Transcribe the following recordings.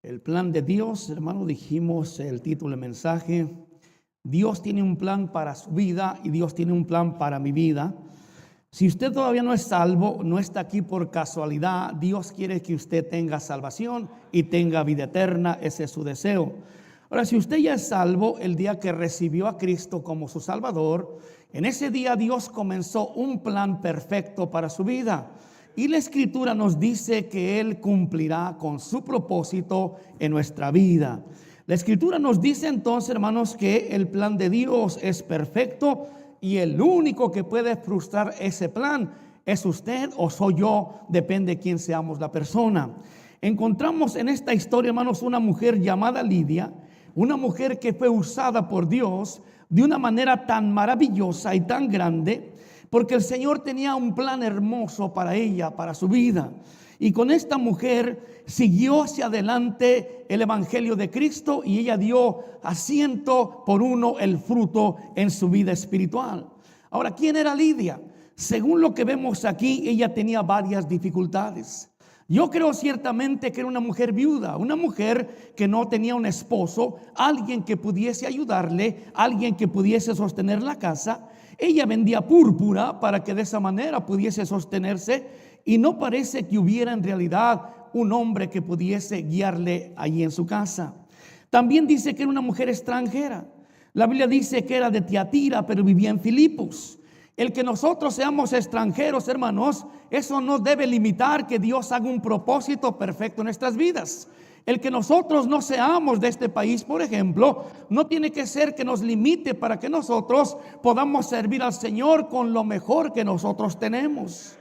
El plan de Dios, hermano, dijimos el título del mensaje. Dios tiene un plan para su vida y Dios tiene un plan para mi vida. Si usted todavía no es salvo, no está aquí por casualidad. Dios quiere que usted tenga salvación y tenga vida eterna. Ese es su deseo. Ahora, si usted ya es salvo, el día que recibió a Cristo como su Salvador, en ese día Dios comenzó un plan perfecto para su vida. Y la Escritura nos dice que Él cumplirá con su propósito en nuestra vida. La Escritura nos dice entonces, hermanos, que el plan de Dios es perfecto y el único que puede frustrar ese plan es usted o soy yo, depende de quién seamos la persona. Encontramos en esta historia, hermanos, una mujer llamada Lidia, una mujer que fue usada por Dios de una manera tan maravillosa y tan grande, porque el Señor tenía un plan hermoso para ella, para su vida. Y con esta mujer siguió hacia adelante el evangelio de Cristo y ella dio a 100 por 1 el fruto en su vida espiritual. Ahora, ¿quién era Lidia? Según lo que vemos aquí, ella tenía varias dificultades. Yo creo ciertamente que era una mujer viuda, una mujer que no tenía un esposo, alguien que pudiese ayudarle, alguien que pudiese sostener la casa. Ella vendía púrpura para que de esa manera pudiese sostenerse y no parece que hubiera en realidad un hombre que pudiese guiarle allí en su casa. También dice que era una mujer extranjera. La Biblia dice que era de Tiatira, pero vivía en Filipos. El que nosotros seamos extranjeros, hermanos, eso no debe limitar que Dios haga un propósito perfecto en nuestras vidas. El que nosotros no seamos de este país, por ejemplo, no tiene que ser que nos limite para que nosotros podamos servir al Señor con lo mejor que nosotros tenemos.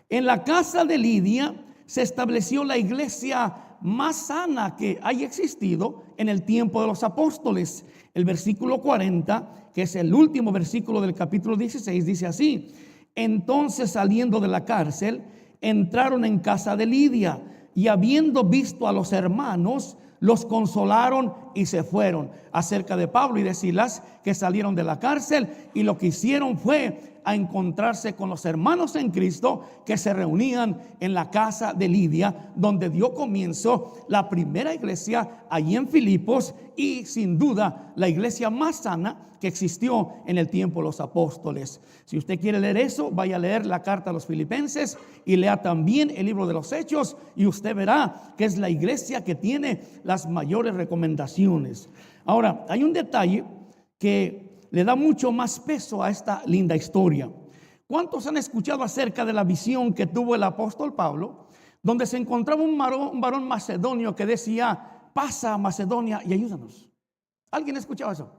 En la casa de Lidia se estableció la iglesia más sana que haya existido en el tiempo de los apóstoles. El versículo 40, que es el último versículo del capítulo 16, dice así: entonces, saliendo de la cárcel, entraron en casa de Lidia y habiendo visto a los hermanos, los consolaron y se fueron. Acerca de Pablo y de Silas, que salieron de la cárcel y lo que hicieron fue a encontrarse con los hermanos en Cristo que se reunían en la casa de Lidia, donde dio comienzo la primera iglesia allí en Filipos y sin duda la iglesia más sana que existió en el tiempo de los apóstoles. Si usted quiere leer eso, vaya a leer la carta a los Filipenses y lea también el libro de los Hechos y usted verá que es la iglesia que tiene las mayores recomendaciones. Ahora, hay un detalle que le da mucho más peso a esta linda historia. ¿Cuántos han escuchado acerca de la visión que tuvo el apóstol Pablo, donde se encontraba un varón macedonio que decía: pasa a Macedonia y ayúdanos? ¿Alguien ha escuchado eso?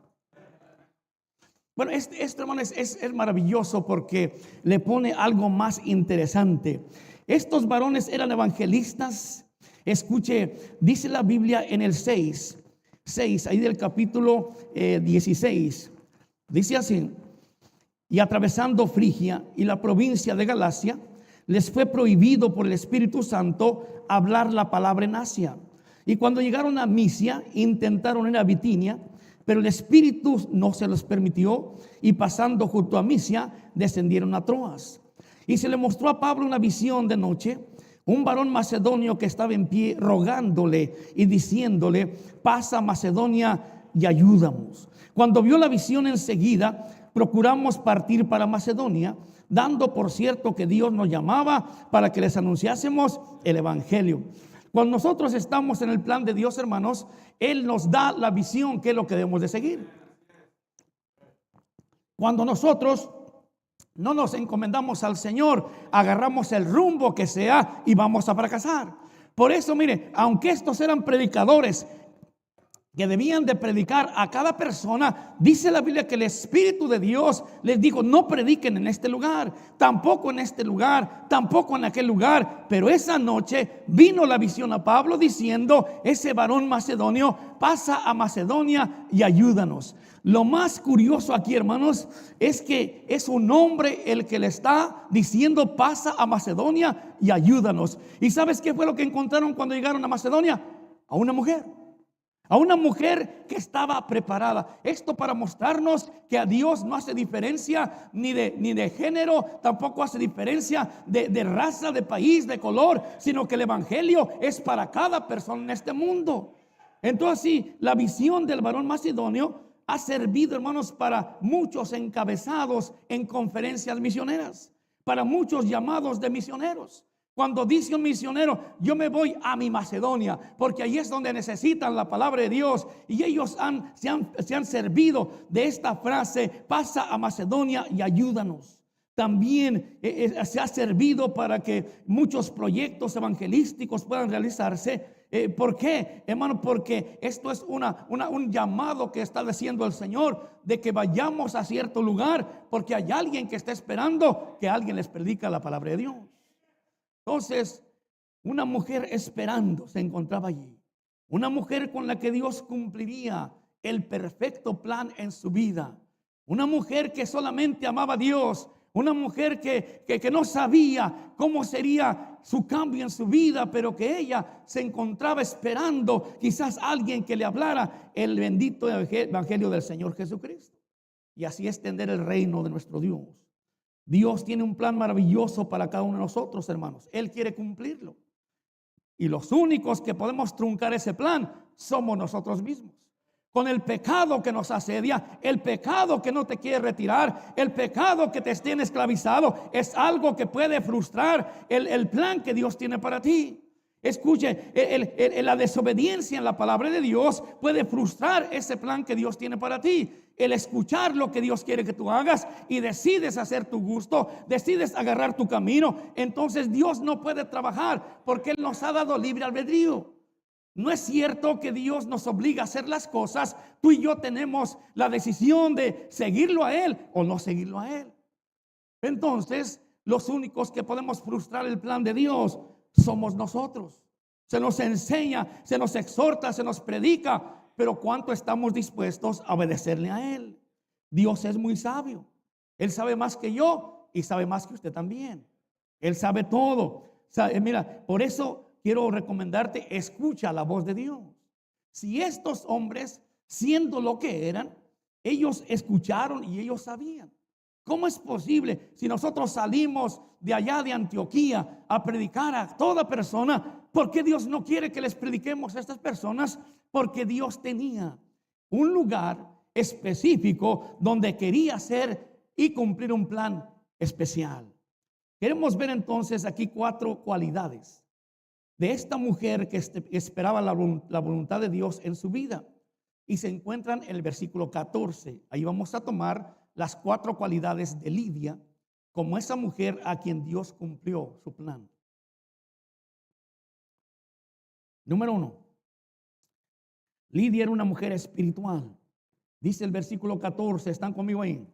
Bueno, esto, hermano, es maravilloso porque le pone algo más interesante. Estos varones eran evangelistas. Escuche, dice la Biblia en el 6, ahí del capítulo 16. Dice así: y atravesando Frigia y la provincia de Galacia, les fue prohibido por el Espíritu Santo hablar la palabra en Asia. Y cuando llegaron a Misia, intentaron ir a Bitinia, pero el Espíritu no se los permitió, y pasando junto a Misia, descendieron a Troas. Y se le mostró a Pablo una visión de noche, un varón macedonio que estaba en pie rogándole y diciéndole: pasa a Macedonia y ayúdanos. Cuando vio la visión, enseguida procuramos partir para Macedonia, dando por cierto que Dios nos llamaba para que les anunciásemos el evangelio. Cuando nosotros estamos en el plan de Dios, hermanos, Él nos da la visión, que es lo que debemos de seguir. Cuando nosotros no nos encomendamos al Señor, agarramos el rumbo que sea y vamos a fracasar. Por eso, mire, aunque estos eran predicadores que debían de predicar a cada persona, dice la Biblia que el Espíritu de Dios les dijo: no prediquen en este lugar, tampoco en este lugar, tampoco en aquel lugar. Pero esa noche vino la visión a Pablo diciendo: ese varón macedonio, pasa a Macedonia y ayúdanos. Lo más curioso aquí, hermanos, es que es un hombre el que le está diciendo: pasa a Macedonia y ayúdanos. ¿Y sabes qué fue lo que encontraron cuando llegaron a Macedonia? A una mujer. a una mujer que estaba preparada. Esto para mostrarnos que a Dios no hace diferencia ni de género, tampoco hace diferencia de raza, de país, de color, sino que el evangelio es para cada persona en este mundo. Entonces sí, la visión del varón macedonio ha servido, hermanos, para muchos encabezados en conferencias misioneras, para muchos llamados de misioneros. Cuando dice un misionero, yo me voy a mi Macedonia, porque ahí es donde necesitan la palabra de Dios. Y ellos se han servido de esta frase: pasa a Macedonia y ayúdanos. También se ha servido para que muchos proyectos evangelísticos puedan realizarse. ¿Por qué, hermano? Porque esto es un llamado que está diciendo el Señor, de que vayamos a cierto lugar, porque hay alguien que está esperando que alguien les predica la palabra de Dios. Entonces, una mujer esperando se encontraba allí. Una mujer con la que Dios cumpliría el perfecto plan en su vida. Una mujer que solamente amaba a Dios. Una mujer que no sabía cómo sería su cambio en su vida, pero que ella se encontraba esperando quizás alguien que le hablara el bendito evangelio del Señor Jesucristo, y así extender el reino de nuestro Dios. Dios tiene un plan maravilloso para cada uno de nosotros, hermanos. Él quiere cumplirlo. Y los únicos que podemos truncar ese plan somos nosotros mismos. Con el pecado que nos asedia, el pecado que no te quiere retirar, el pecado que te tiene esclavizado, es algo que puede frustrar el plan que Dios tiene para ti. Escuche, la desobediencia en la palabra de Dios puede frustrar ese plan que Dios tiene para ti. El escuchar lo que Dios quiere que tú hagas y decides hacer tu gusto, decides agarrar tu camino, entonces Dios no puede trabajar, porque Él nos ha dado libre albedrío. No es cierto que Dios nos obliga a hacer las cosas. Tú y yo tenemos la decisión de seguirlo a Él o no seguirlo a Él. Entonces, los únicos que podemos frustrar el plan de Dios somos nosotros. Se nos enseña, se nos exhorta, se nos predica, pero ¿cuánto estamos dispuestos a obedecerle a Él? Dios es muy sabio. Él sabe más que yo y sabe más que usted también. Él sabe todo. Mira, por eso quiero recomendarte: escucha la voz de Dios. Si estos hombres, siendo lo que eran, ellos escucharon y ellos sabían. ¿Cómo es posible si nosotros salimos de allá de Antioquía a predicar a toda persona? ¿Por qué Dios no quiere que les prediquemos a estas personas? Porque Dios tenía un lugar específico donde quería hacer y cumplir un plan especial. Queremos ver entonces aquí 4 cualidades de esta mujer que esperaba la voluntad de Dios en su vida, y se encuentran en el versículo 14. Ahí vamos a tomar las 4 cualidades de Lidia como esa mujer a quien Dios cumplió su plan. Número 1, Lidia era una mujer espiritual. Dice el versículo 14, ¿están conmigo ahí?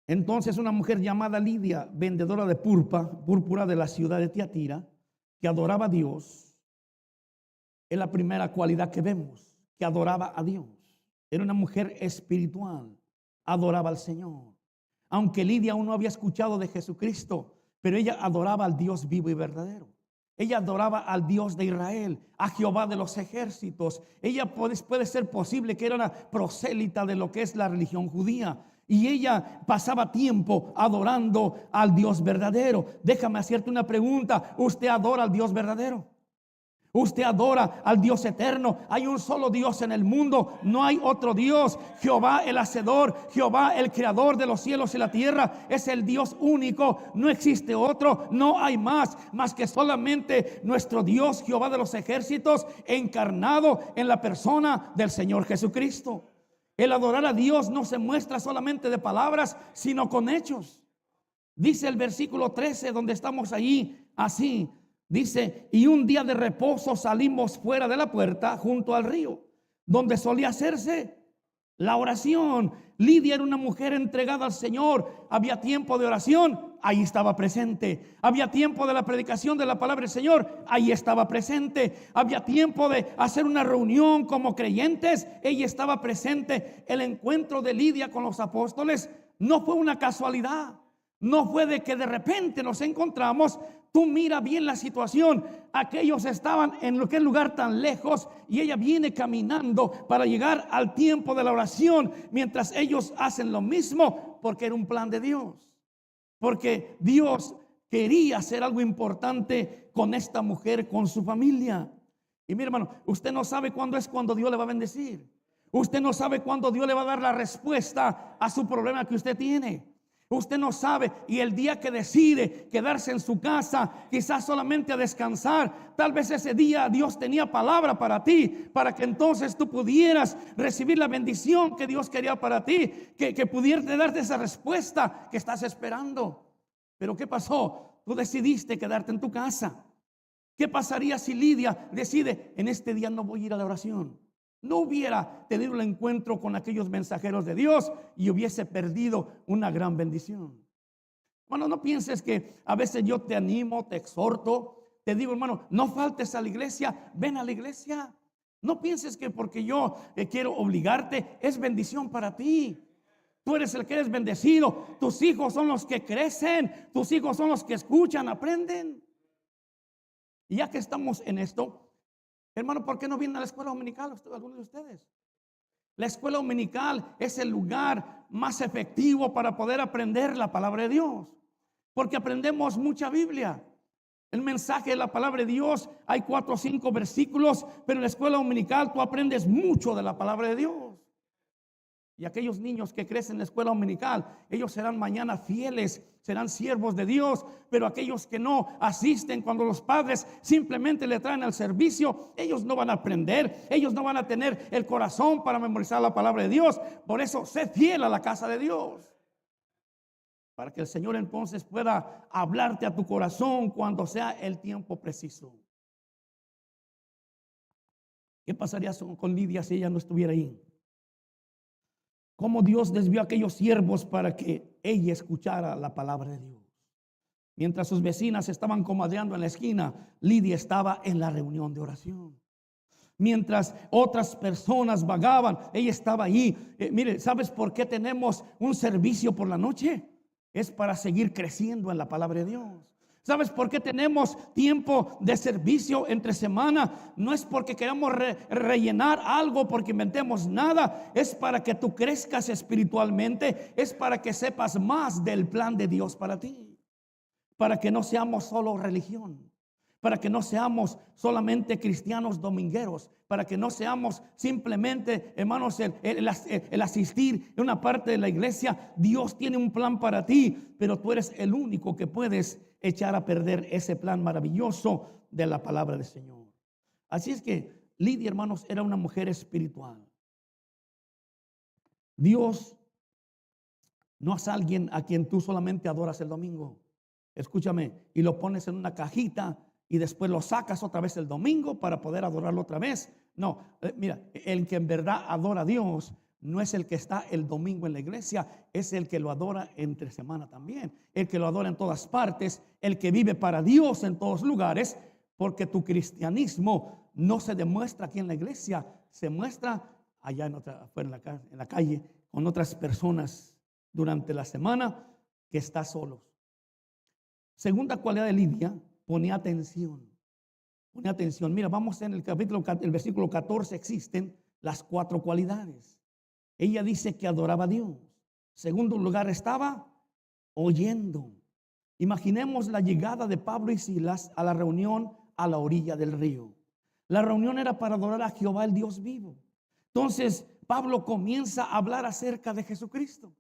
Entonces una mujer llamada Lidia, vendedora de púrpura de la ciudad de Tiatira, que adoraba a Dios, es la primera cualidad que vemos, que adoraba a Dios. Era una mujer espiritual, adoraba al Señor. Aunque Lidia aún no había escuchado de Jesucristo, pero ella adoraba al Dios vivo y verdadero. Ella adoraba al Dios de Israel, a Jehová de los ejércitos. Ella puede ser posible que era una prosélita de lo que es la religión judía. Y ella pasaba tiempo adorando al Dios verdadero. Déjame hacerte una pregunta: ¿usted adora al Dios verdadero? ¿Usted adora al Dios eterno? Hay un solo Dios en el mundo, no hay otro Dios. Jehová el hacedor, Jehová el creador de los cielos y la tierra, es el Dios único. No existe otro, no hay más que solamente nuestro Dios, Jehová de los ejércitos, encarnado en la persona del Señor Jesucristo. El adorar a Dios no se muestra solamente de palabras, sino con hechos. Dice el versículo 13, donde estamos ahí, así. Dice: y un día de reposo salimos fuera de la puerta junto al río, donde solía hacerse la oración. Lidia era una mujer entregada al Señor. Había tiempo de oración, ahí estaba presente. Había tiempo de la predicación de la palabra del Señor, ahí estaba presente. Había tiempo de hacer una reunión como creyentes, ella estaba presente. El encuentro de Lidia con los apóstoles no fue una casualidad. No fue de que de repente nos encontramos. Tú mira bien la situación. Aquellos estaban en aquel lugar tan lejos y ella viene caminando para llegar al tiempo de la oración, mientras ellos hacen lo mismo, porque era un plan de Dios. Porque Dios quería hacer algo importante con esta mujer, con su familia. Y mi hermano, usted no sabe cuándo es cuando Dios le va a bendecir. Usted no sabe cuándo Dios le va a dar la respuesta a su problema que usted tiene. Usted no sabe, y el día que decide quedarse en su casa, quizás solamente a descansar, tal vez ese día Dios tenía palabra para ti, para que entonces tú pudieras recibir la bendición que Dios quería para ti, que pudiera darte esa respuesta que estás esperando. Pero ¿qué pasó? Tú decidiste quedarte en tu casa. ¿Qué pasaría si Lidia decide, en este día no voy a ir a la oración? No hubiera tenido el encuentro con aquellos mensajeros de Dios y hubiese perdido una gran bendición. Bueno, no pienses que a veces yo te animo, te exhorto, te digo, hermano, no faltes a la iglesia, ven a la iglesia. No pienses que porque yo quiero obligarte, es bendición para ti. Tú eres el que eres bendecido. Tus hijos son los que crecen, tus hijos son los que escuchan, aprenden. Y ya que estamos en esto, hermano, ¿por qué no vienen a la escuela dominical algunos de ustedes? La escuela dominical es el lugar más efectivo para poder aprender la palabra de Dios, porque aprendemos mucha Biblia. El mensaje de la palabra de Dios, hay 4 o 5 versículos, pero en la escuela dominical tú aprendes mucho de la palabra de Dios. Y aquellos niños que crecen en la escuela dominical, ellos serán mañana fieles, serán siervos de Dios. Pero aquellos que no asisten, cuando los padres simplemente le traen al servicio, ellos no van a aprender, ellos no van a tener el corazón para memorizar la palabra de Dios. Por eso, sé fiel a la casa de Dios, para que el Señor entonces pueda hablarte a tu corazón cuando sea el tiempo preciso. ¿Qué pasaría con Lidia si ella no estuviera ahí? Cómo Dios desvió a aquellos siervos para que ella escuchara la palabra de Dios. Mientras sus vecinas estaban comadreando en la esquina, Lidia estaba en la reunión de oración. Mientras otras personas vagaban, ella estaba allí. Mire, ¿sabes por qué tenemos un servicio por la noche? Es para seguir creciendo en la palabra de Dios. ¿Sabes por qué tenemos tiempo de servicio entre semana? No es porque queramos rellenar algo, porque inventemos nada. Es para que tú crezcas espiritualmente. Es para que sepas más del plan de Dios para ti. Para que no seamos solo religión. Para que no seamos solamente cristianos domingueros. Para que no seamos simplemente, hermanos, el asistir en una parte de la iglesia. Dios tiene un plan para ti, pero tú eres el único que puedes echar a perder ese plan maravilloso de la palabra del Señor. Así es que Lidia, hermanos, era una mujer espiritual. Dios no es alguien a quien tú solamente adoras el domingo. Escúchame, y lo pones en una cajita y después lo sacas otra vez el domingo para poder adorarlo otra vez. No, mira, el que en verdad adora a Dios no es el que está el domingo en la iglesia, es el que lo adora entre semana también, el que lo adora en todas partes, el que vive para Dios en todos lugares, porque tu cristianismo no se demuestra aquí en la iglesia, se muestra allá afuera en la calle, con otras personas durante la semana que está solos. Segunda cualidad de Lidia, ponía atención. Ponía atención. Mira, vamos en el versículo 14, existen las 4 cualidades. Ella dice que adoraba a Dios. Segundo lugar, estaba oyendo. Imaginemos la llegada de Pablo y Silas a la reunión a la orilla del río. La reunión era para adorar a Jehová, el Dios vivo. Entonces Pablo comienza a hablar acerca de Jesucristo.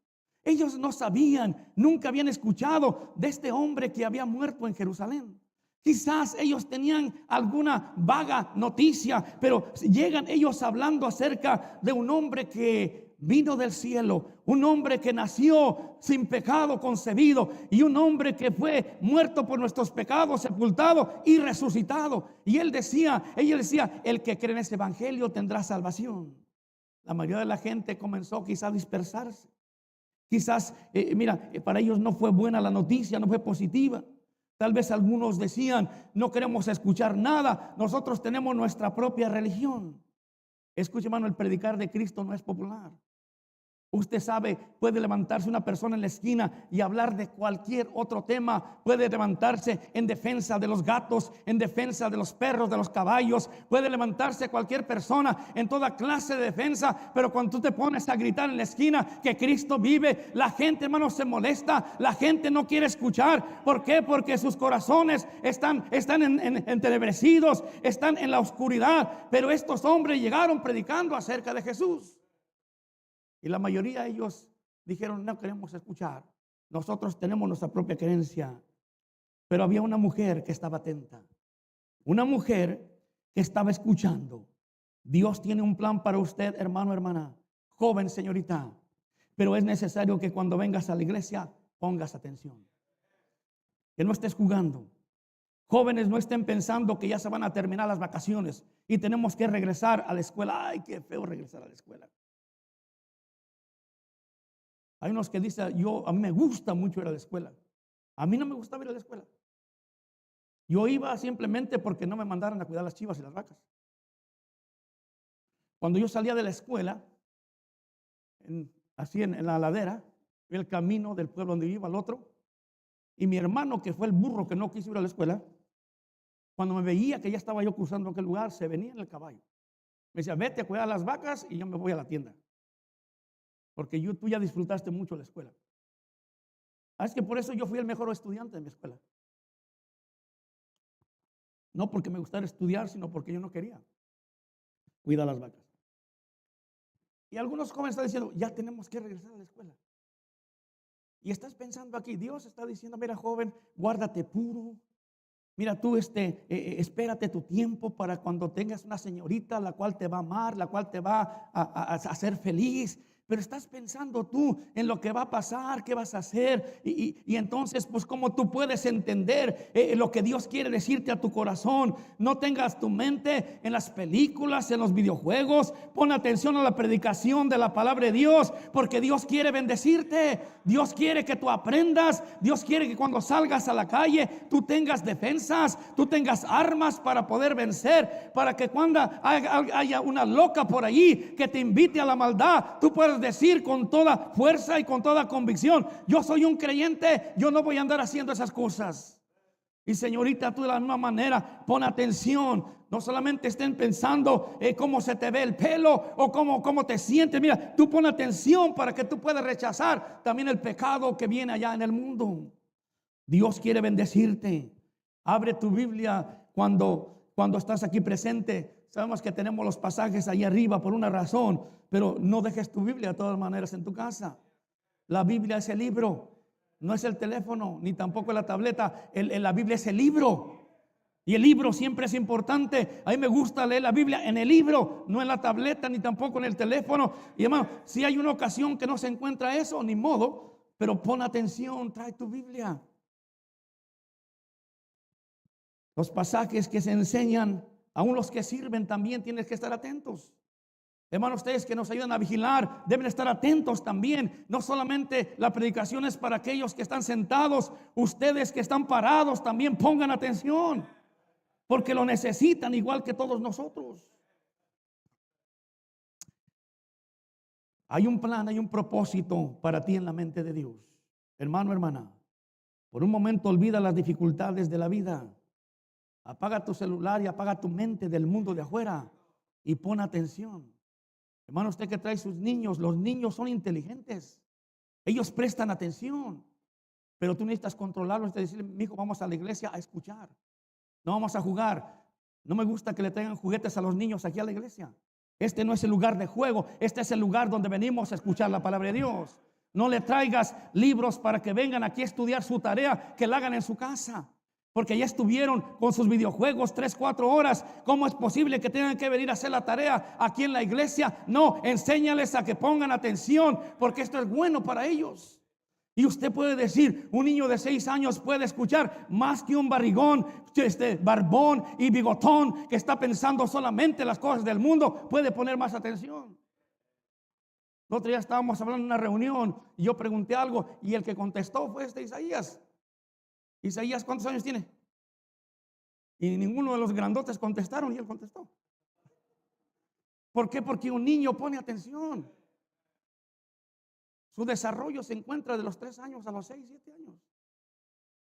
Ellos no sabían, nunca habían escuchado de este hombre que había muerto en Jerusalén. Quizás ellos tenían alguna vaga noticia, pero llegan ellos hablando acerca de un hombre que vino del cielo, un hombre que nació sin pecado concebido y un hombre que fue muerto por nuestros pecados, sepultado y resucitado. Y ella decía, el que cree en ese evangelio tendrá salvación. La mayoría de la gente comenzó quizás a dispersarse. Quizás, para ellos no fue buena la noticia, no fue positiva. Tal vez algunos decían, no queremos escuchar nada, nosotros tenemos nuestra propia religión. Escuche, hermano, el predicar de Cristo no es popular. Usted sabe, puede levantarse una persona en la esquina y hablar de cualquier otro tema. Puede levantarse en defensa de los gatos, en defensa de los perros, de los caballos. Puede levantarse cualquier persona en toda clase de defensa. Pero cuando tú te pones a gritar en la esquina que Cristo vive, la gente, hermano, se molesta. La gente no quiere escuchar. ¿Por qué? Porque sus corazones están entenebrecidos, están en la oscuridad. Pero estos hombres llegaron predicando acerca de Jesús. Y la mayoría de ellos dijeron: no queremos escuchar, nosotros tenemos nuestra propia creencia. Pero había una mujer que estaba atenta, una mujer que estaba escuchando. Dios tiene un plan para usted, hermano, hermana, joven, señorita. Pero es necesario que cuando vengas a la iglesia pongas atención, que no estés jugando. Jóvenes, no estén pensando que ya se van a terminar las vacaciones y tenemos que regresar a la escuela. Ay, qué feo regresar a la escuela. Hay unos que dicen: a mí me gusta mucho ir a la escuela. A mí no me gustaba ir a la escuela. Yo iba simplemente porque no me mandaran a cuidar las chivas y las vacas. Cuando yo salía de la escuela, así en la ladera, el camino del pueblo donde iba al otro, y mi hermano, que fue el burro que no quiso ir a la escuela, cuando me veía que ya estaba yo cruzando aquel lugar, se venía en el caballo. Me decía: vete a cuidar las vacas y yo me voy a la tienda, porque tú ya disfrutaste mucho la escuela. Es que por eso yo fui el mejor estudiante de mi escuela. No porque me gustara estudiar, sino porque yo no quería cuidar las vacas. Y algunos jóvenes están diciendo: ya tenemos que regresar a la escuela. Y estás pensando aquí, Dios está diciendo: mira, joven, guárdate puro. Mira, tú espérate tu tiempo para cuando tengas una señorita la cual te va a amar, la cual te va a hacer feliz. Pero estás pensando tú en lo que va a pasar, qué vas a hacer. Y entonces, pues, ¿cómo tú puedes entender lo que Dios quiere decirte a tu corazón? No tengas tu mente en las películas, en los videojuegos. Pon atención a la predicación de la palabra de Dios, porque Dios quiere bendecirte. Dios quiere que tú aprendas. Dios quiere que cuando salgas a la calle tú tengas defensas, tú tengas armas para poder vencer, para que cuando haya una loca por allí que te invite a la maldad, tú puedas decir con toda fuerza y con toda convicción: yo soy un creyente, yo no voy a andar haciendo esas cosas. Y señorita, tú de la misma manera, pon atención. No solamente estén pensando cómo se te ve el pelo o cómo te sientes. Mira, tú pon atención para que tú puedas rechazar también el pecado que viene allá en el mundo. Dios quiere bendecirte. Abre tu Biblia cuando estás aquí presente. Sabemos que tenemos los pasajes ahí arriba por una razón, pero no dejes tu Biblia de todas maneras en tu casa. La Biblia es el libro, no es el teléfono, ni tampoco la tableta. La Biblia es el libro. Y el libro siempre es importante. A mí me gusta leer la Biblia en el libro, no en la tableta, ni tampoco en el teléfono. Y hermano, si hay una ocasión que no se encuentra eso, ni modo, pero pon atención, trae tu Biblia. Los pasajes que se enseñan, aún los que sirven, también tienes que estar atentos. Hermanos, ustedes que nos ayudan a vigilar deben estar atentos también. No solamente la predicación es para aquellos que están sentados. Ustedes que están parados también pongan atención, porque lo necesitan igual que todos nosotros. Hay un plan, hay un propósito para ti en la mente de Dios. Hermano, hermana, por un momento olvida las dificultades de la vida. Apaga tu celular y apaga tu mente del mundo de afuera y pon atención. Hermano, usted que trae sus niños, los niños son inteligentes. Ellos prestan atención. Pero tú necesitas controlarlos y decirle: mi hijo, vamos a la iglesia a escuchar. No vamos a jugar. No me gusta que le traigan juguetes a los niños aquí a la iglesia. Este no es el lugar de juego. Este es el lugar donde venimos a escuchar la palabra de Dios. No le traigas libros para que vengan aquí a estudiar su tarea, que la hagan en su casa. Porque ya estuvieron con sus videojuegos 3-4 horas. ¿Cómo es posible que tengan que venir a hacer la tarea aquí en la iglesia? No, enséñales a que pongan atención, porque esto es bueno para ellos. Y usted puede decir: un niño de 6 años puede escuchar más que un barrigón, barbón y bigotón que está pensando solamente en las cosas del mundo. Puede poner más atención. El otro día estábamos hablando en una reunión y yo pregunté algo y el que contestó fue Isaías. Isaías, ¿cuántos años tiene? Y ninguno de los grandotes contestaron y él contestó. ¿Por qué? Porque un niño pone atención. Su desarrollo se encuentra de los 3 años a los 6, 7 años.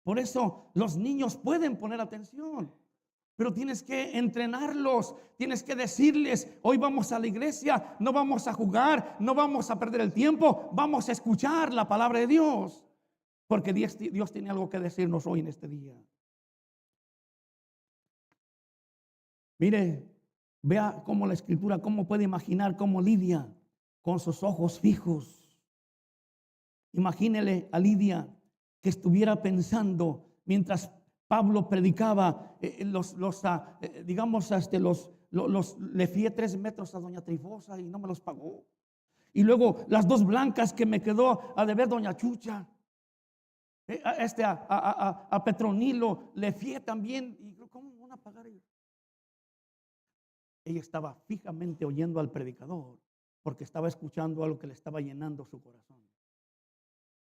Por eso los niños pueden poner atención, pero tienes que entrenarlos, tienes que decirles: hoy vamos a la iglesia, no vamos a jugar, no vamos a perder el tiempo, vamos a escuchar la palabra de Dios, porque Dios tiene algo que decirnos hoy en este día. Mire, vea cómo la escritura, cómo puede imaginar cómo Lidia con sus ojos fijos. Imagínele a Lidia que estuviera pensando mientras Pablo predicaba, le fié 3 metros a doña Trifosa y no me los pagó. Y luego las 2 blancas que me quedó a deber doña Chucha. A Petronilo le fié también. ¿Y cómo van a pagar ellos? Ella estaba fijamente oyendo al predicador, porque estaba escuchando algo que le estaba llenando su corazón.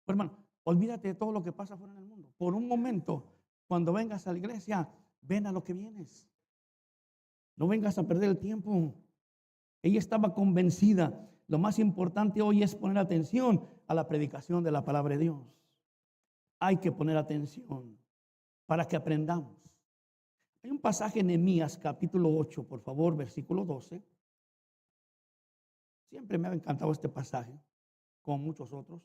Pero hermano, olvídate de todo lo que pasa afuera en el mundo. Por un momento, cuando vengas a la iglesia, ven a lo que vienes. No vengas a perder el tiempo. Ella estaba convencida. Lo más importante hoy es poner atención a la predicación de la palabra de Dios. Hay que poner atención para que aprendamos. Hay un pasaje en Nehemías capítulo 8, por favor, versículo 12. Siempre me ha encantado este pasaje, como muchos otros.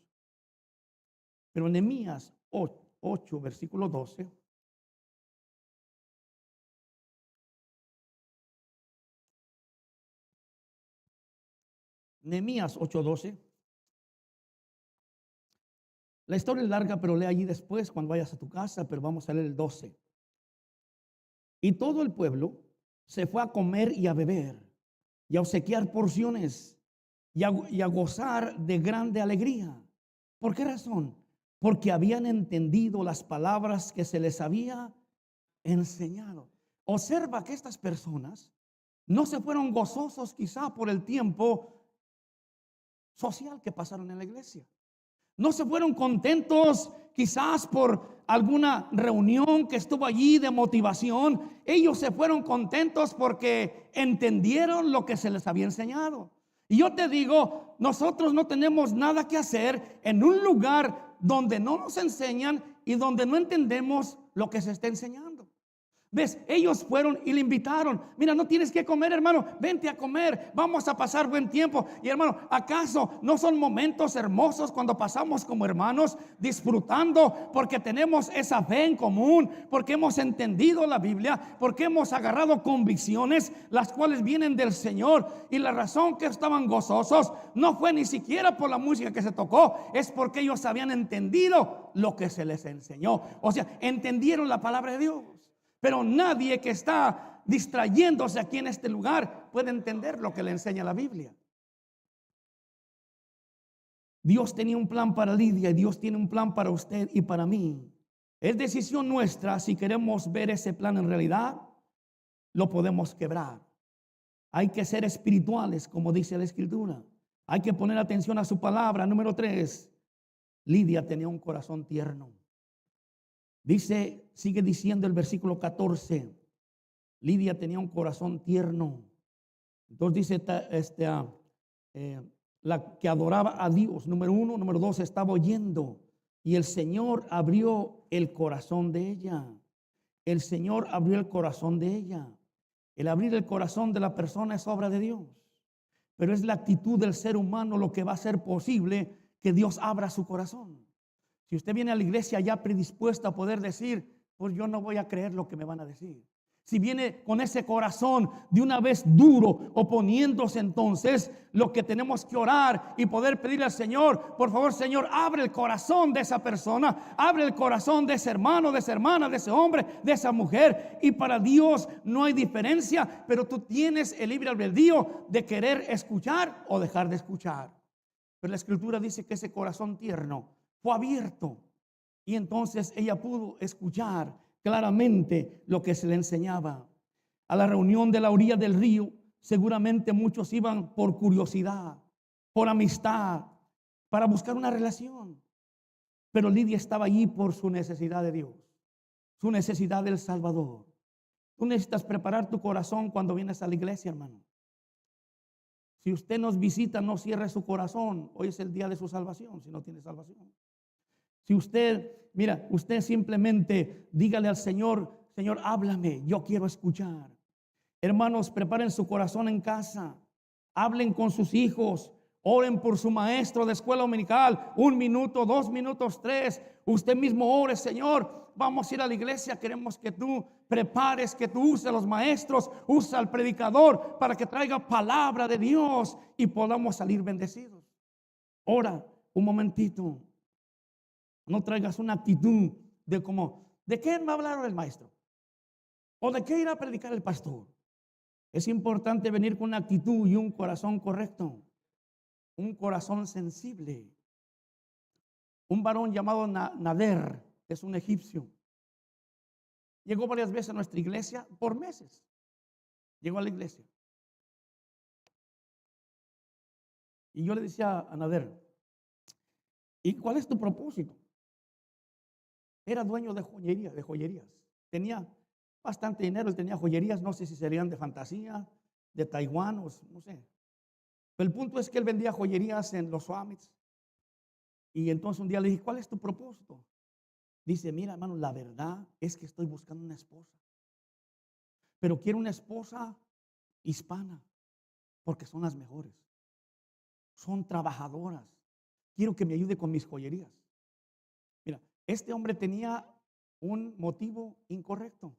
Pero Nehemías 8, versículo 12. Nehemías 8:12. La historia es larga, pero lee allí después cuando vayas a tu casa, pero vamos a leer el 12. Y todo el pueblo se fue a comer y a beber y a obsequiar porciones y a gozar de grande alegría. ¿Por qué razón? Porque habían entendido las palabras que se les había enseñado. Observa que estas personas no se fueron gozosos quizá por el tiempo social que pasaron en la iglesia. No se fueron contentos quizás por alguna reunión que estuvo allí de motivación. Ellos se fueron contentos porque entendieron lo que se les había enseñado. Y yo te digo, nosotros no tenemos nada que hacer en un lugar donde no nos enseñan y donde no entendemos lo que se está enseñando. ¿Ves? Ellos fueron y le invitaron. Mira, no tienes que comer, hermano, vente a comer, vamos a pasar buen tiempo. Y hermano, ¿acaso no son momentos hermosos cuando pasamos como hermanos disfrutando porque tenemos esa fe en común, porque hemos entendido la Biblia, porque hemos agarrado convicciones las cuales vienen del Señor? Y la razón que estaban gozosos no fue ni siquiera por la música que se tocó, es porque ellos habían entendido lo que se les enseñó. O sea, entendieron la palabra de Dios. Pero nadie que está distrayéndose aquí en este lugar puede entender lo que le enseña la Biblia. Dios tenía un plan para Lidia y Dios tiene un plan para usted y para mí. Es decisión nuestra si queremos ver ese plan en realidad, lo podemos quebrar. Hay que ser espirituales, como dice la Escritura. Hay que poner atención a su palabra. Número 3, Lidia tenía un corazón tierno. Dice, sigue diciendo el versículo 14, Lidia tenía un corazón tierno. Entonces dice, la que adoraba a Dios, número 1, número 2, estaba oyendo y el Señor abrió el corazón de ella. El Señor abrió el corazón de ella. El abrir el corazón de la persona es obra de Dios, pero es la actitud del ser humano lo que va a hacer posible que Dios abra su corazón. Si usted viene a la iglesia ya predispuesto a poder decir, pues yo no voy a creer lo que me van a decir. Si viene con ese corazón de una vez duro, oponiéndose, entonces lo que tenemos que orar y poder pedirle al Señor, por favor, Señor, abre el corazón de esa persona, abre el corazón de ese hermano, de esa hermana, de ese hombre, de esa mujer. Y para Dios no hay diferencia, pero tú tienes el libre albedrío de querer escuchar o dejar de escuchar. Pero la Escritura dice que ese corazón tierno fue abierto y entonces ella pudo escuchar claramente lo que se le enseñaba. A la reunión de la orilla del río seguramente muchos iban por curiosidad, por amistad, para buscar una relación. Pero Lidia estaba allí por su necesidad de Dios, su necesidad del Salvador. Tú necesitas preparar tu corazón cuando vienes a la iglesia, hermano. Si usted nos visita, no cierre su corazón. Hoy es el día de su salvación, si no tiene salvación. Si usted, mira, usted simplemente dígale al Señor, Señor, háblame, yo quiero escuchar. Hermanos, preparen su corazón en casa. Hablen con sus hijos. Oren por su maestro de escuela dominical. 1 minuto, 2 minutos, 3. Usted mismo ore, Señor, vamos a ir a la iglesia. Queremos que tú prepares, que tú uses a los maestros, usa al predicador para que traiga palabra de Dios y podamos salir bendecidos. Ora un momentito. No traigas una actitud de como, ¿de qué va a hablar el maestro? ¿O de qué irá a predicar el pastor? Es importante venir con una actitud y un corazón correcto. Un corazón sensible. Un varón llamado Nader, es un egipcio. Llegó varias veces a nuestra iglesia por meses. Llegó a la iglesia. Y yo le decía a Nader, ¿y cuál es tu propósito? Era dueño de joyerías. Tenía bastante dinero, él tenía joyerías, no sé si serían de fantasía, de Taiwán, o no sé. Pero el punto es que él vendía joyerías en los summits. Y entonces un día le dije, ¿cuál es tu propósito? Dice, mira, hermano, la verdad es que estoy buscando una esposa. Pero quiero una esposa hispana, porque son las mejores. Son trabajadoras. Quiero que me ayude con mis joyerías. Mira, este hombre tenía un motivo incorrecto.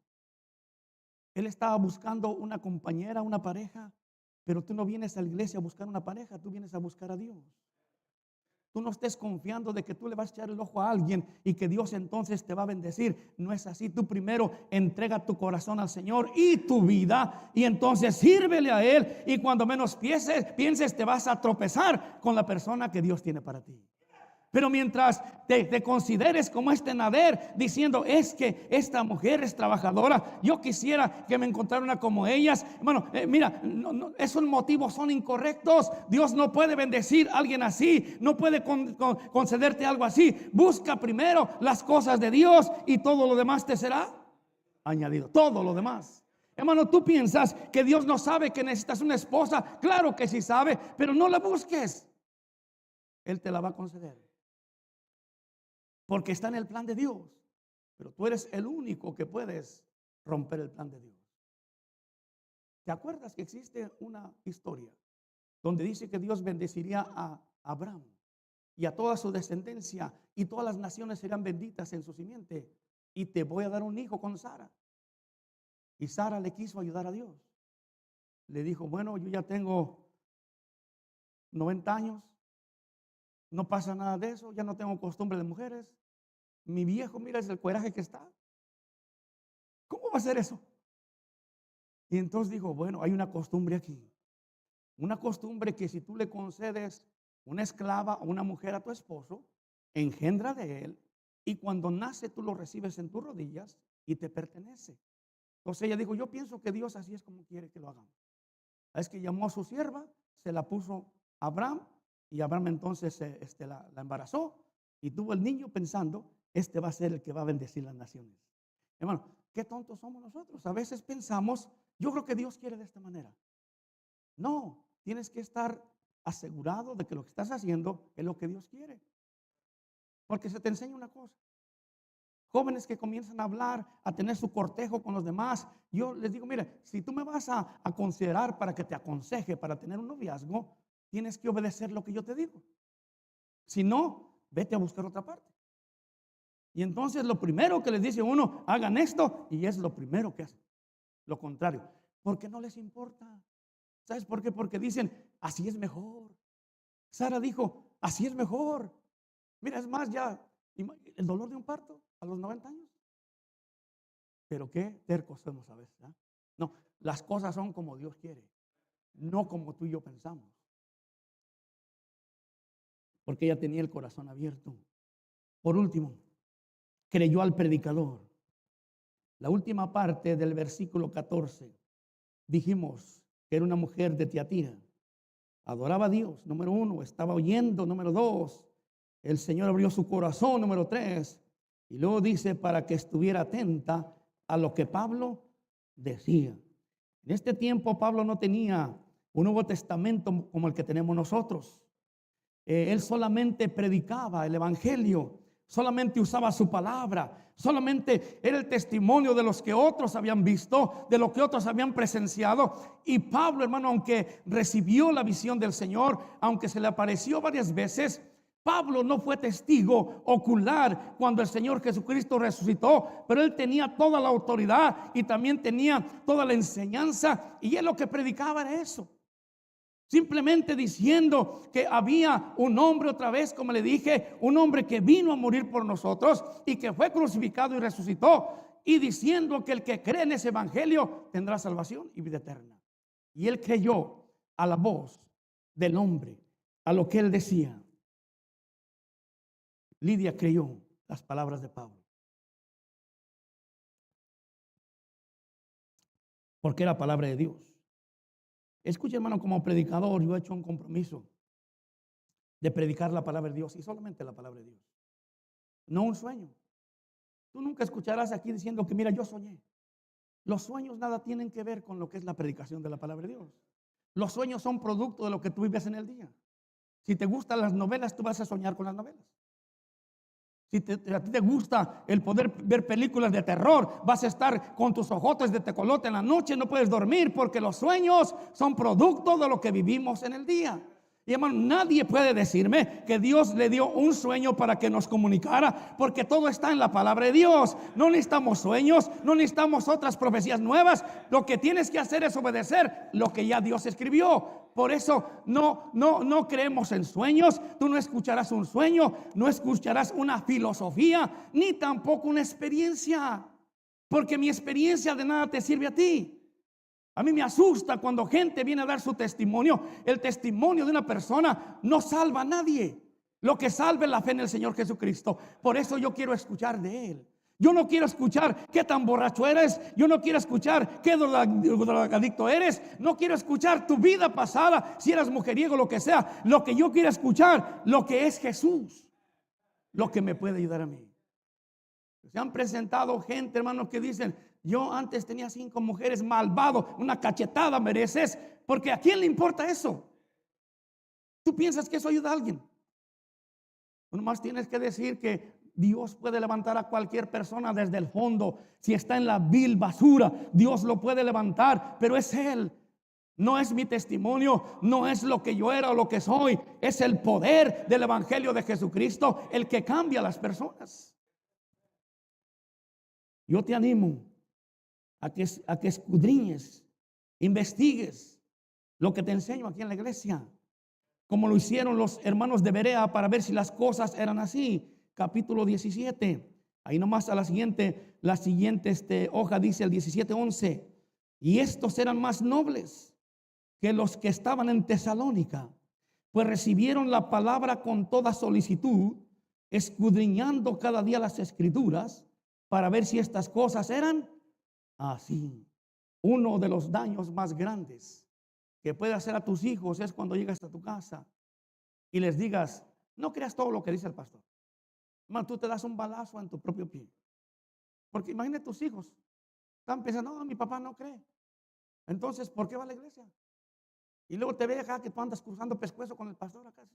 Él estaba buscando una compañera, una pareja, pero tú no vienes a la iglesia a buscar una pareja, tú vienes a buscar a Dios. Tú no estés confiando de que tú le vas a echar el ojo a alguien y que Dios entonces te va a bendecir. No es así. Tú primero entrega tu corazón al Señor y tu vida, y entonces sírvele a Él, y cuando menos pienses te vas a tropezar con la persona que Dios tiene para ti. Pero mientras te consideres como este Nader, diciendo, es que esta mujer es trabajadora, yo quisiera que me encontrara una como ellas. Bueno, mira, esos motivos son incorrectos. Dios no puede bendecir a alguien así, no puede concederte algo así. Busca primero las cosas de Dios y todo lo demás te será añadido. Todo lo demás. Hermano, tú piensas que Dios no sabe que necesitas una esposa. Claro que sí sabe, pero no la busques. Él te la va a conceder. Porque está en el plan de Dios. Pero tú eres el único que puedes romper el plan de Dios. ¿Te acuerdas que existe una historia donde dice que Dios bendeciría a Abraham y a toda su descendencia, y todas las naciones serán benditas en su simiente, y te voy a dar un hijo con Sara? Y Sara le quiso ayudar a Dios. Le dijo, bueno, yo ya tengo 90 años. No pasa nada de eso, ya no tengo costumbre de mujeres. Mi viejo, mira, es el coraje que está. ¿Cómo va a ser eso? Y entonces dijo, bueno, hay una costumbre aquí. Una costumbre que si tú le concedes una esclava o una mujer a tu esposo, engendra de él, y cuando nace tú lo recibes en tus rodillas y te pertenece. Entonces ella dijo, yo pienso que Dios así es como quiere que lo hagamos. Es que llamó a su sierva, se la puso a Abraham, y Abraham entonces la embarazó y tuvo el niño pensando, este va a ser el que va a bendecir las naciones. Hermano, qué tontos somos nosotros. A veces pensamos, yo creo que Dios quiere de esta manera. No, tienes que estar asegurado de que lo que estás haciendo es lo que Dios quiere. Porque se te enseña una cosa. Jóvenes que comienzan a hablar, a tener su cortejo con los demás. Yo les digo, mire, si tú me vas a considerar para que te aconseje para tener un noviazgo, tienes que obedecer lo que yo te digo. Si no, vete a buscar otra parte. Y entonces lo primero que les dice uno, hagan esto, y es lo primero que hacen. Lo contrario, porque no les importa. ¿Sabes por qué? Porque dicen, así es mejor. Sara dijo, así es mejor. Mira, es más, ya el dolor de un parto a los 90 años. Pero qué tercos somos a veces, ¿eh? No, las cosas son como Dios quiere, no como tú y yo pensamos. Porque ella tenía el corazón abierto. Por último, creyó al predicador. La última parte del versículo 14, dijimos que era una mujer de Tiatira. Adoraba a Dios, número 1, estaba oyendo, número 2, el Señor abrió su corazón, número 3, y luego dice para que estuviera atenta a lo que Pablo decía. En este tiempo Pablo no tenía un Nuevo Testamento como el que tenemos nosotros. Él solamente predicaba el evangelio, solamente usaba su palabra, solamente era el testimonio de los que otros habían visto, de lo que otros habían presenciado. Y Pablo, hermano, aunque recibió la visión del Señor, aunque se le apareció varias veces, Pablo no fue testigo ocular cuando el Señor Jesucristo resucitó, pero él tenía toda la autoridad y también tenía toda la enseñanza, y él lo que predicaba era eso. Simplemente diciendo que había un hombre, otra vez, como le dije, un hombre que vino a morir por nosotros y que fue crucificado y resucitó, y diciendo que el que cree en ese evangelio tendrá salvación y vida eterna. Y él creyó a la voz del hombre, a lo que él decía. Lidia creyó las palabras de Pablo, porque era palabra de Dios. Escucha, hermano, como predicador yo he hecho un compromiso de predicar la palabra de Dios, y solamente la palabra de Dios, no un sueño. Tú nunca escucharás aquí diciendo que mira, yo soñé. Los sueños nada tienen que ver con lo que es la predicación de la palabra de Dios. Los sueños son producto de lo que tú vives en el día. Si te gustan las novelas, tú vas a soñar con las novelas. Si a ti te gusta el poder ver películas de terror, vas a estar con tus ojotes de tecolote en la noche, no puedes dormir, porque los sueños son producto de lo que vivimos en el día. Y hermano, nadie puede decirme que Dios le dio un sueño para que nos comunicara, porque todo está en la palabra de Dios. No necesitamos sueños, no necesitamos otras profecías nuevas. Lo que tienes que hacer es obedecer lo que ya Dios escribió. Por eso no creemos en sueños. Tú no escucharás un sueño, no escucharás una filosofía, ni tampoco una experiencia, porque mi experiencia de nada te sirve a ti. A mí me asusta cuando gente viene a dar su testimonio. El testimonio de una persona no salva a nadie. Lo que salva es la fe en el Señor Jesucristo. Por eso yo quiero escuchar de Él. Yo no quiero escuchar qué tan borracho eres. Yo no quiero escuchar qué drogadicto eres. No quiero escuchar tu vida pasada, si eras mujeriego, lo que sea. Lo que yo quiero escuchar, lo que es Jesús, lo que me puede ayudar a mí. Se han presentado gente, hermanos, que dicen: yo antes tenía 5 mujeres, malvado, una cachetada mereces. Porque ¿a quién le importa eso? ¿Tú piensas que eso ayuda a alguien? Uno más tienes que decir que Dios puede levantar a cualquier persona desde el fondo. Si está en la vil basura, Dios lo puede levantar, pero es Él. No es mi testimonio, no es lo que yo era o lo que soy. Es el poder del evangelio de Jesucristo el que cambia a las personas. Yo te animo a que escudriñes, investigues lo que te enseño aquí en la iglesia, como lo hicieron los hermanos de Berea, para ver si las cosas eran así. Capítulo 17, ahí nomás a la siguiente hoja dice el 17:11: y estos eran más nobles que los que estaban en Tesalónica, pues recibieron la palabra con toda solicitud, escudriñando cada día las escrituras para ver si estas cosas eran así. Uno de los daños más grandes que puede hacer a tus hijos es cuando llegas a tu casa y les digas: no creas todo lo que dice el pastor. Man, tú te das un balazo en tu propio pie. Porque imagínate, tus hijos están pensando: no, mi papá no cree. Entonces, ¿por qué va a la iglesia? Y luego te ve acá que tú andas cruzando pescuezo con el pastor acá.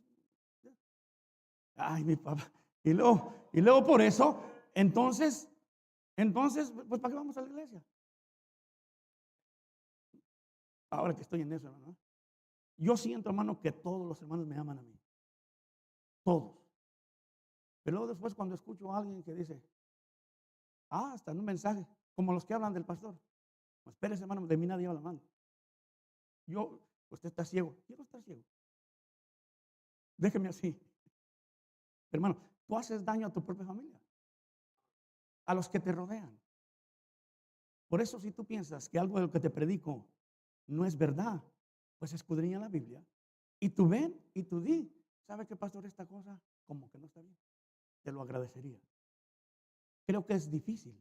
Ay, mi papá. Y luego por eso, entonces, pues ¿para qué vamos a la iglesia? Ahora que estoy en eso, hermano, yo siento, hermano, que todos los hermanos me aman a mí. Todos. Pero luego después, cuando escucho a alguien que dice: hasta en un mensaje, como los que hablan del pastor: pues espérese, hermano, de mí nadie habla mal. Usted está ciego. Quiero estar ciego. Déjeme así. Hermano, tú haces daño a tu propia familia, a los que te rodean. Por eso, si tú piensas que algo de lo que te predico no es verdad, pues escudriña la Biblia y tú ven y tú di: ¿sabe qué, pastor? Esta cosa como que no está bien. Te lo agradecería. Creo que es difícil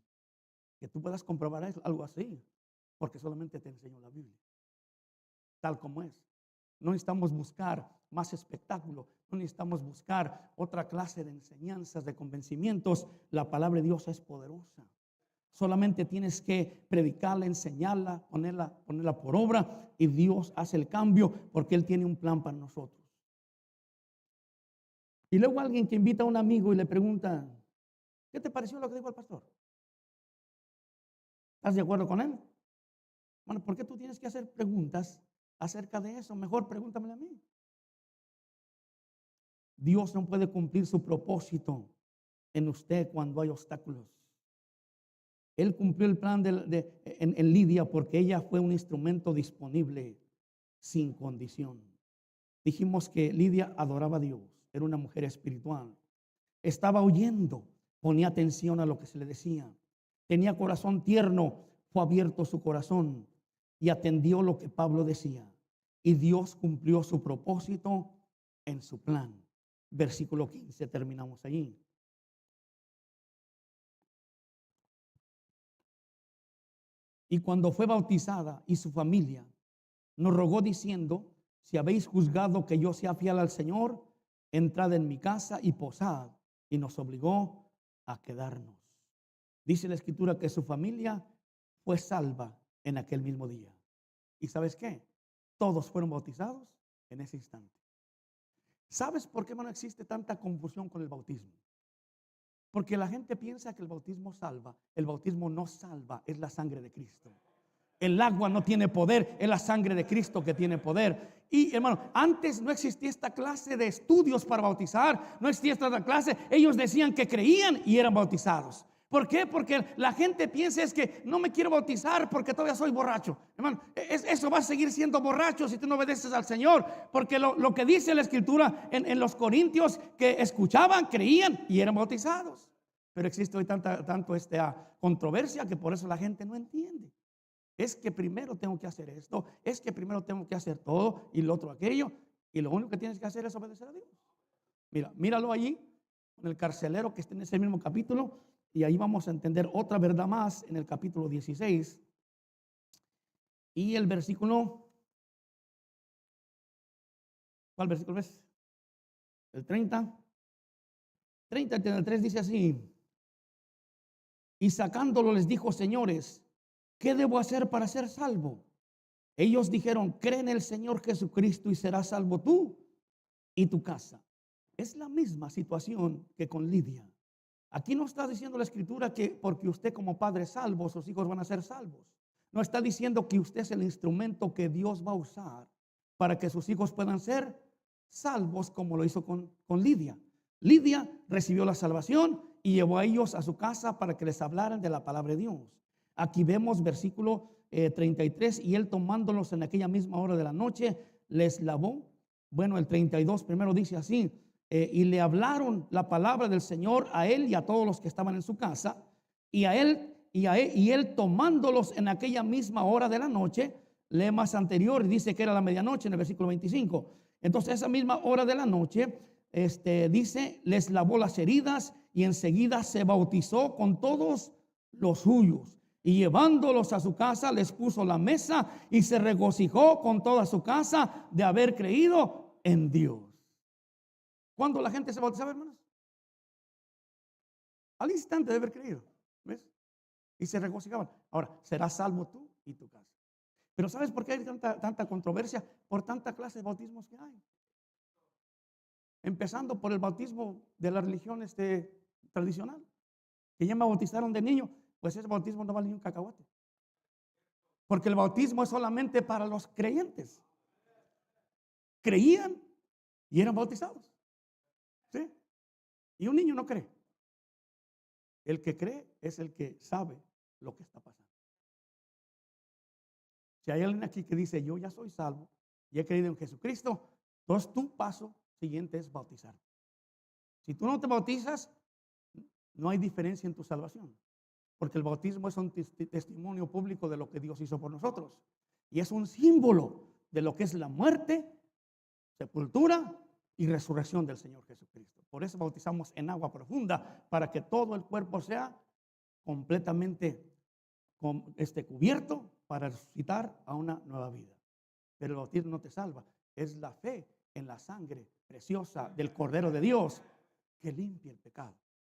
que tú puedas comprobar algo así, porque solamente te enseño la Biblia tal como es. No necesitamos buscar más espectáculo, no necesitamos buscar otra clase de enseñanzas, de convencimientos. La palabra de Dios es poderosa. Solamente tienes que predicarla, enseñarla, ponerla por obra, y Dios hace el cambio porque Él tiene un plan para nosotros. Y luego alguien que invita a un amigo y le pregunta, ¿qué te pareció lo que dijo el pastor? ¿Estás de acuerdo con él? Bueno, ¿por qué tú tienes que hacer preguntas acerca de eso? Mejor pregúntamelo a mí. Dios no puede cumplir su propósito en usted cuando hay obstáculos. Él cumplió el plan en Lidia porque ella fue un instrumento disponible sin condición. Dijimos que Lidia adoraba a Dios, era una mujer espiritual. Estaba oyendo, ponía atención a lo que se le decía. Tenía corazón tierno, fue abierto su corazón y atendió lo que Pablo decía. Y Dios cumplió su propósito en su plan. Versículo 15, terminamos allí. Y cuando fue bautizada y su familia, nos rogó diciendo, si habéis juzgado que yo sea fiel al Señor, entrad en mi casa y posad. Y nos obligó a quedarnos. Dice la Escritura que su familia fue salva en aquel mismo día. ¿Y sabes qué? Todos fueron bautizados en ese instante. ¿Sabes por qué no existe tanta confusión con el bautismo? Porque la gente piensa que el bautismo salva. El bautismo no salva, es la sangre de Cristo. El agua no tiene poder, es la sangre de Cristo que tiene poder. Y hermano, antes no existía esta clase de estudios para bautizar, no existía esta clase. Ellos decían que creían y eran bautizados. ¿Por qué? Porque la gente piensa es que no me quiero bautizar porque todavía soy borracho. Hermano, eso va a seguir siendo borracho si tú no obedeces al Señor. Porque lo que dice la Escritura en los Corintios, que escuchaban, creían y eran bautizados. Pero existe hoy tanto esta controversia que por eso la gente no entiende. Es que primero tengo que hacer esto, es que primero tengo que hacer todo y lo otro aquello, y lo único que tienes que hacer es obedecer a Dios. Míralo allí, en el carcelero que está en ese mismo capítulo, y ahí vamos a entender otra verdad más en el capítulo 16. Y el versículo, ¿cuál versículo es? El 30. 33 dice así, y sacándolo les dijo, señores, ¿qué debo hacer para ser salvo? Ellos dijeron, cree en el Señor Jesucristo y serás salvo tú y tu casa. Es la misma situación que con Lidia. Aquí no está diciendo la Escritura que porque usted como padre es salvo, sus hijos van a ser salvos. No está diciendo que usted es el instrumento que Dios va a usar para que sus hijos puedan ser salvos como lo hizo con Lidia. Lidia recibió la salvación y llevó a ellos a su casa para que les hablaran de la palabra de Dios. Aquí vemos versículo 33, y él tomándolos en aquella misma hora de la noche, les lavó. Bueno, el 32 primero dice así, y le hablaron la palabra del Señor a él y a todos los que estaban en su casa, y él tomándolos en aquella misma hora de la noche, lee más anterior y dice que era la medianoche en el versículo 25. Entonces esa misma hora de la noche, dice, les lavó las heridas y enseguida se bautizó con todos los suyos. Y llevándolos a su casa, les puso la mesa y se regocijó con toda su casa de haber creído en Dios. ¿Cuándo la gente se bautizaba, hermanos? Al instante de haber creído. ¿Ves? Y se regocijaban. Ahora, serás salvo tú y tu casa. Pero ¿sabes por qué hay tanta controversia? Por tanta clase de bautismos que hay. Empezando por el bautismo de la religión tradicional. Que ya me bautizaron de niño. Pues ese bautismo no vale ni un cacahuate. Porque el bautismo es solamente para los creyentes. Creían y eran bautizados. ¿Sí? Y un niño no cree. El que cree es el que sabe lo que está pasando. Si hay alguien aquí que dice, yo ya soy salvo y he creído en Jesucristo, entonces tu paso siguiente es bautizar. Si tú no te bautizas, no hay diferencia en tu salvación. Porque el bautismo es un testimonio público de lo que Dios hizo por nosotros. Y es un símbolo de lo que es la muerte, sepultura y resurrección del Señor Jesucristo. Por eso bautizamos en agua profunda, para que todo el cuerpo sea completamente cubierto para resucitar a una nueva vida. Pero el bautismo no te salva. Es la fe en la sangre preciosa del Cordero de Dios que limpia el pecado.